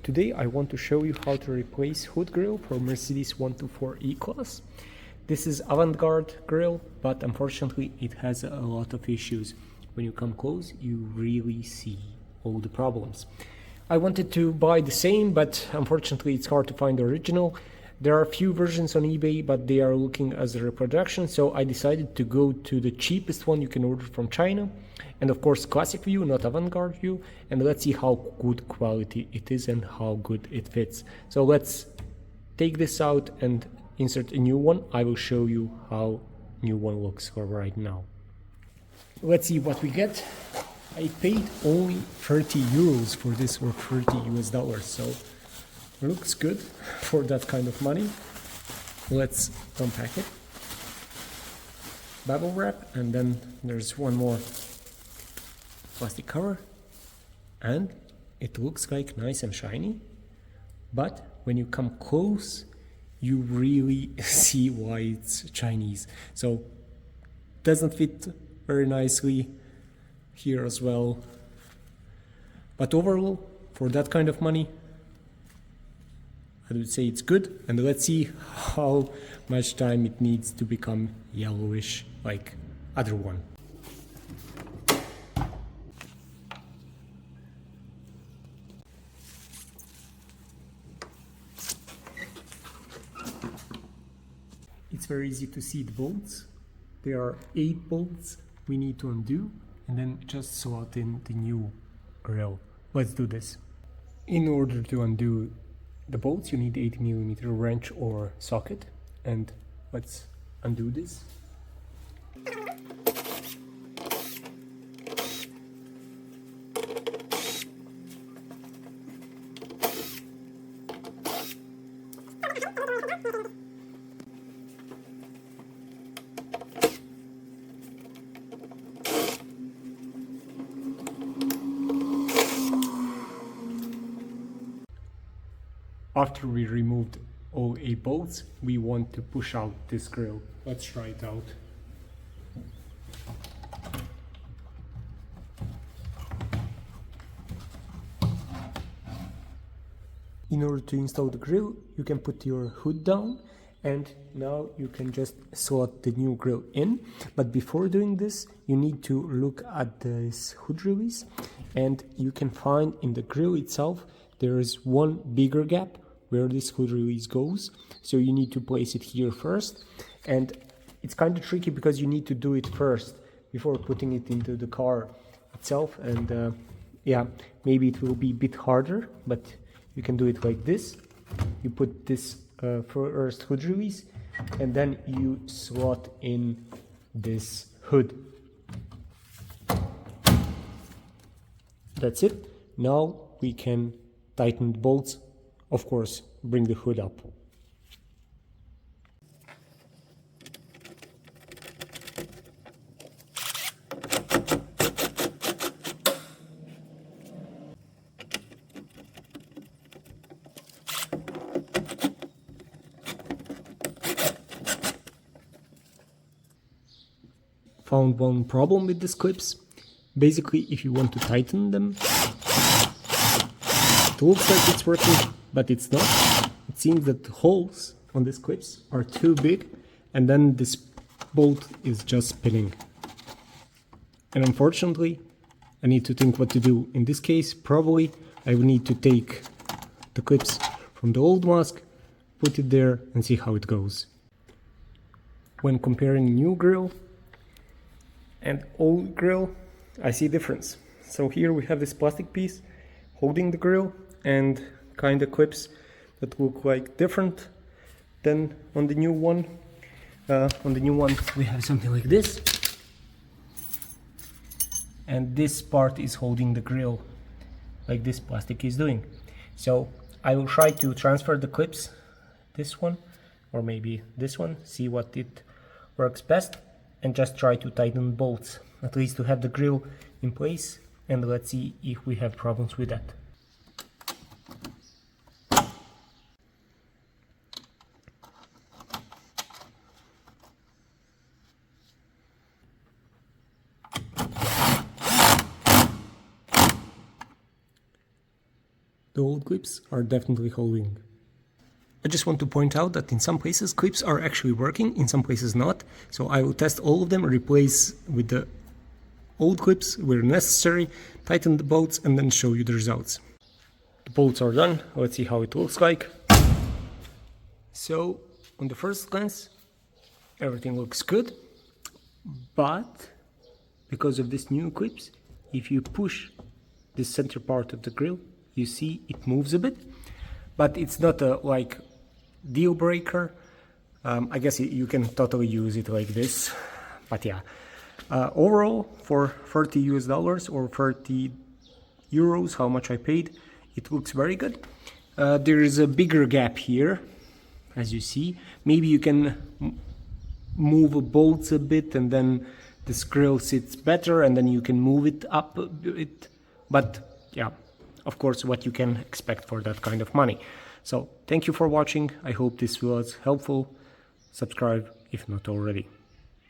Today I want to show you how to replace hood grill for Mercedes W124 E class. This is avant-garde grill, but unfortunately it has a lot of issues. When you come close, you really see all the problems. I wanted to buy the same, but unfortunately it's hard to find the original. There are a few versions on eBay, but they are looking as a reproduction, so I decided to go to the cheapest one you can order from China. And of course classic view, not avant-garde view, and let's see how good quality it is and how good it fits. So let's take this out and insert a new one. I will show you how new one looks for right now. Let's see what we get. I paid only 30 euros for this, or 30 US dollars, so looks good for that kind of money. Let's unpack it. Bubble wrap, and then there's one more plastic cover, and it looks like nice and shiny, but when you come close you really see why it's Chinese. So doesn't fit very nicely here as well, but overall for that kind of money I would say it's good. And let's see how much time it needs to become yellowish like other one. It's very easy to see the bolts. There are 8 bolts we need to undo and then just slot in the new grill. Let's do this. In order to undo the bolts you need 8mm wrench or socket, and let's undo this. After we removed all 8 bolts, we want to push out this grill. Let's try it out. In order to install the grill, you can put your hood down, and now you can just slot the new grill in. But before doing this, you need to look at this hood release, and you can find in the grill itself there is one bigger gap where this hood release goes, so you need to place it here first. And it's kind of tricky because you need to do it first before putting it into the car itself, and yeah, maybe it will be a bit harder, but you can do it like this. You put this first hood release and then you slot in this hood. That's it. Now we can tighten the bolts. Of course, bring the hood up. Found one problem with these clips. Basically, if you want to tighten them, it looks like it's working, but it's not. It seems that the holes on these clips are too big, and then this bolt is just spinning. And unfortunately, I need to think what to do. In this case, probably I will need to take the clips from the old mask, put it there and see how it goes. When comparing new grill and old grill, I see difference. So here we have this plastic piece holding the grill and kind of clips that look like different than on the new one. On the new one we have something like this, and this part is holding the grill like this plastic is doing. So I will try to transfer the clips, this one or maybe this one, see what it works best, and just try to tighten bolts, at least to have the grill in place, and let's see if we have problems with that. The old clips are definitely holding. I just want to point out that in some places clips are actually working, in some places not. So I will test all of them, replace with the old clips where necessary, tighten the bolts and then show you the results. The bolts are done, let's see how it looks like. So on the first glance everything looks good, but because of these new clips, if you push the center part of the grill, you see it moves a bit, but it's not a like deal breaker. I guess you can totally use it like this, but yeah. Overall, for $30 or 30 euros, how much I paid, it looks very good. There is a bigger gap here, as you see. Maybe you can move the bolts a bit and then this grill sits better and then you can move it up a bit. But yeah, of course, what you can expect for that kind of money. So thank you for watching. I hope this was helpful. Subscribe if not already.